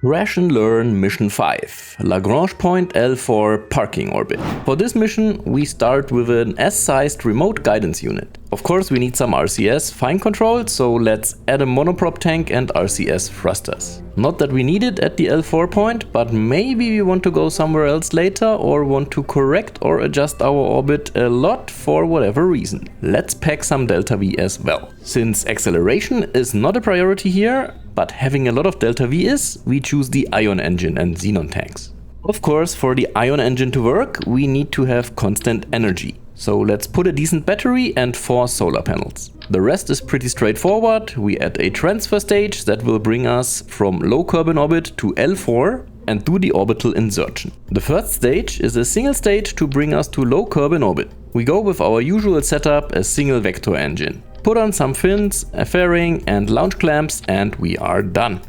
Crash and Learn Mission 5, Lagrange Point L4 Parking Orbit. For this mission we start with an S-sized remote guidance unit. Of course we need some RCS fine control, so let's add a monoprop tank and RCS thrusters. Not that we need it at the L4 point, but maybe we want to go somewhere else later or want to correct or adjust our orbit a lot for whatever reason. Let's pack some delta V as well. Since acceleration is not a priority here, but having a lot of delta V is, we choose the ion engine and xenon tanks. Of course, for the ion engine to work, we need to have constant energy. So let's put a decent battery and 4 solar panels. The rest is pretty straightforward. We add a transfer stage that will bring us from low Kerbin orbit to L4 and do the orbital insertion. The first stage is a single stage to bring us to low Kerbin orbit. We go with our usual setup, a single vector engine. Put on some fins, a fairing and launch clamps, and we are done.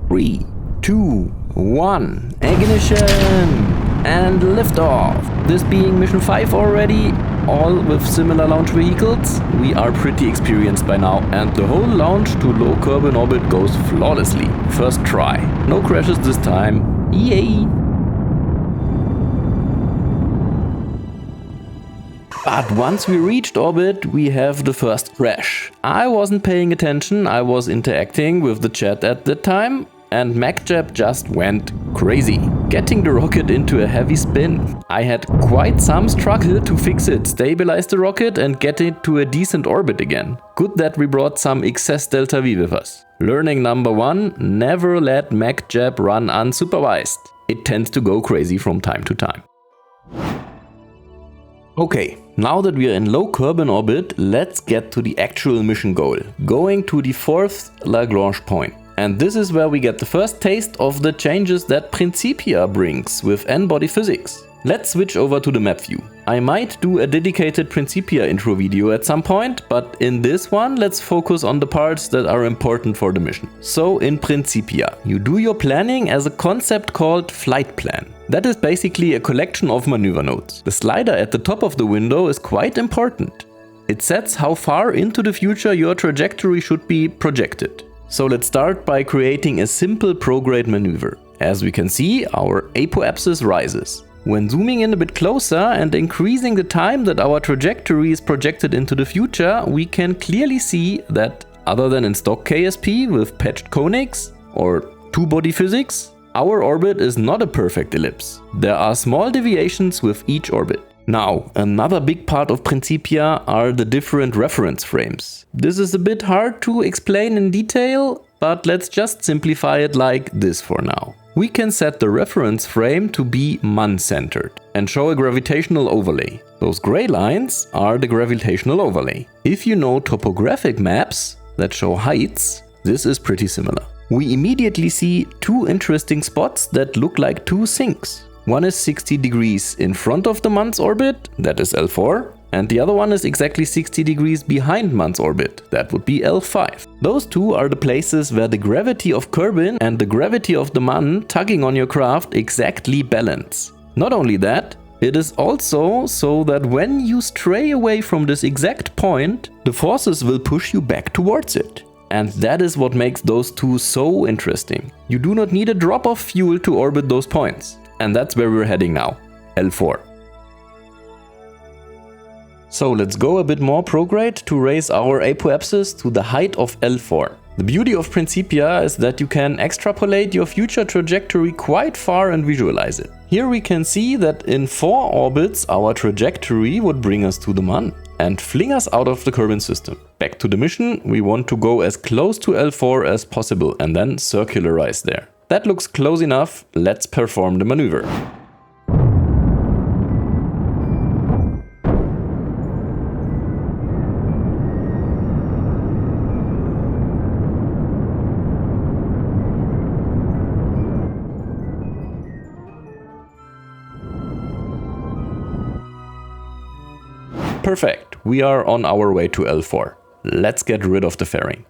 3, 2, 1, ignition! And liftoff! This being mission 5 already, all with similar launch vehicles. We are pretty experienced by now, and the whole launch to low Kerbin orbit goes flawlessly. First try. No crashes this time. Yay! But once we reached orbit, we have the first crash. I wasn't paying attention, I was interacting with the chat at the time, and MechJeb just went crazy, getting the rocket into a heavy spin. I had quite some struggle to fix it, stabilize the rocket and get it to a decent orbit again. Good that we brought some excess delta V with us. Learning number 1, never let MechJeb run unsupervised. It tends to go crazy from time to time. Okay, now that we are in low Kerbin orbit, let's get to the actual mission goal, going to the 4th Lagrange point. And this is where we get the first taste of the changes that Principia brings with n-body physics. Let's switch over to the map view. I might do a dedicated Principia intro video at some point, but in this one let's focus on the parts that are important for the mission. So in Principia, you do your planning as a concept called flight plan. That is basically a collection of maneuver nodes. The slider at the top of the window is quite important. It sets how far into the future your trajectory should be projected. So let's start by creating a simple prograde maneuver. As we can see, our apoapsis rises. When zooming in a bit closer and increasing the time that our trajectory is projected into the future, we can clearly see that other than in stock KSP with patched conics or two-body physics, our orbit is not a perfect ellipse. There are small deviations with each orbit. Now, another big part of Principia are the different reference frames. This is a bit hard to explain in detail, but let's just simplify it like this for now. We can set the reference frame to be Mun-centered and show a gravitational overlay. Those gray lines are the gravitational overlay. If you know topographic maps that show heights, this is pretty similar. We immediately see two interesting spots that look like two sinks. One is 60 degrees in front of the Mun's orbit, that is L4, and the other one is exactly 60 degrees behind Mun's orbit, that would be L5. Those two are the places where the gravity of Kerbin and the gravity of the Mun tugging on your craft exactly balance. Not only that, it is also so that when you stray away from this exact point, the forces will push you back towards it. And that is what makes those two so interesting. You do not need a drop of fuel to orbit those points. And that's where we're heading now, L4. So let's go a bit more prograde to raise our apoapsis to the height of L4. The beauty of Principia is that you can extrapolate your future trajectory quite far and visualize it. Here we can see that in 4 orbits our trajectory would bring us to the Mun and fling us out of the Kerbin system. Back to the mission, we want to go as close to L4 as possible and then circularize there. That looks close enough, let's perform the maneuver. Perfect, we are on our way to L4. Let's get rid of the fairing.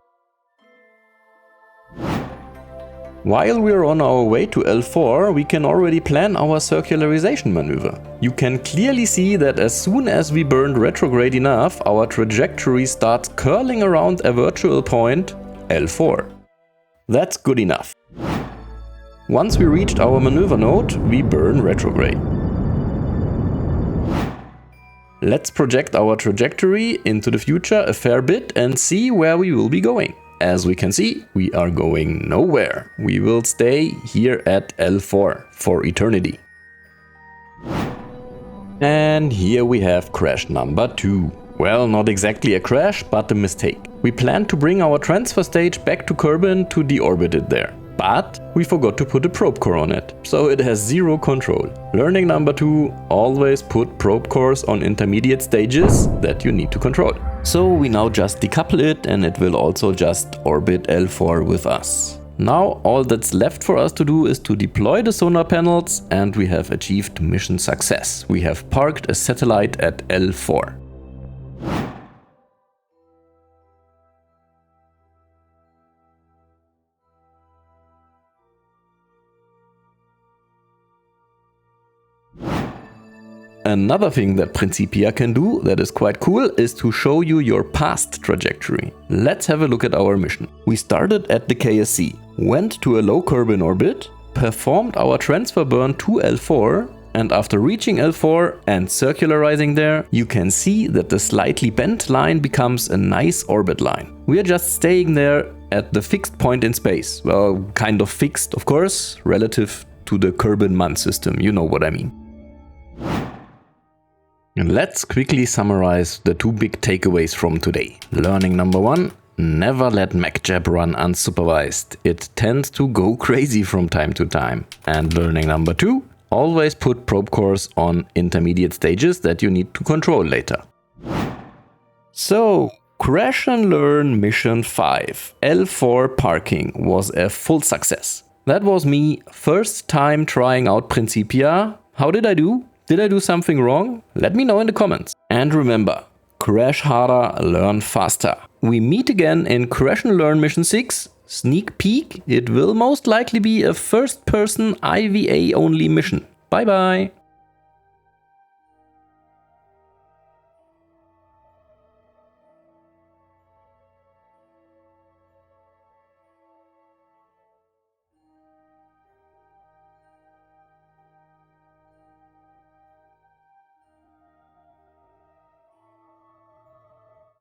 While we are on our way to L4, we can already plan our circularization maneuver. You can clearly see that as soon as we burned retrograde enough, our trajectory starts curling around a virtual point, L4. That's good enough. Once we reached our maneuver node, we burn retrograde. Let's project our trajectory into the future a fair bit and see where we will be going. As we can see, we are going nowhere. We will stay here at L4 for eternity. And here we have crash number 2. Well, not exactly a crash, but a mistake. We planned to bring our transfer stage back to Kerbin to deorbit it there. But we forgot to put a probe core on it, so it has zero control. Learning number 2, always put probe cores on intermediate stages that you need to control. So we now just decouple it and it will also just orbit L4 with us. Now all that's left for us to do is to deploy the sonar panels, and we have achieved mission success. We have parked a satellite at L4. Another thing that Principia can do that is quite cool is to show you your past trajectory. Let's have a look at our mission. We started at the KSC, went to a low Kerbin orbit, performed our transfer burn to L4, and after reaching L4 and circularizing there, you can see that the slightly bent line becomes a nice orbit line. We are just staying there at the fixed point in space. Well, kind of fixed, of course, relative to the Kerbin-Mun system, you know what I mean. And let's quickly summarize the 2 big takeaways from today. Learning number 1, never let MechJeb run unsupervised. It tends to go crazy from time to time. And learning number 2, always put probe cores on intermediate stages that you need to control later. So, Crash and Learn Mission 5, L4 parking, was a full success. That was me, first time trying out Principia. How did I do? Did I do something wrong? Let me know in the comments. And remember, crash harder, learn faster. We meet again in Crash and Learn Mission 6. Sneak peek, it will most likely be a first-person IVA only mission. Bye bye!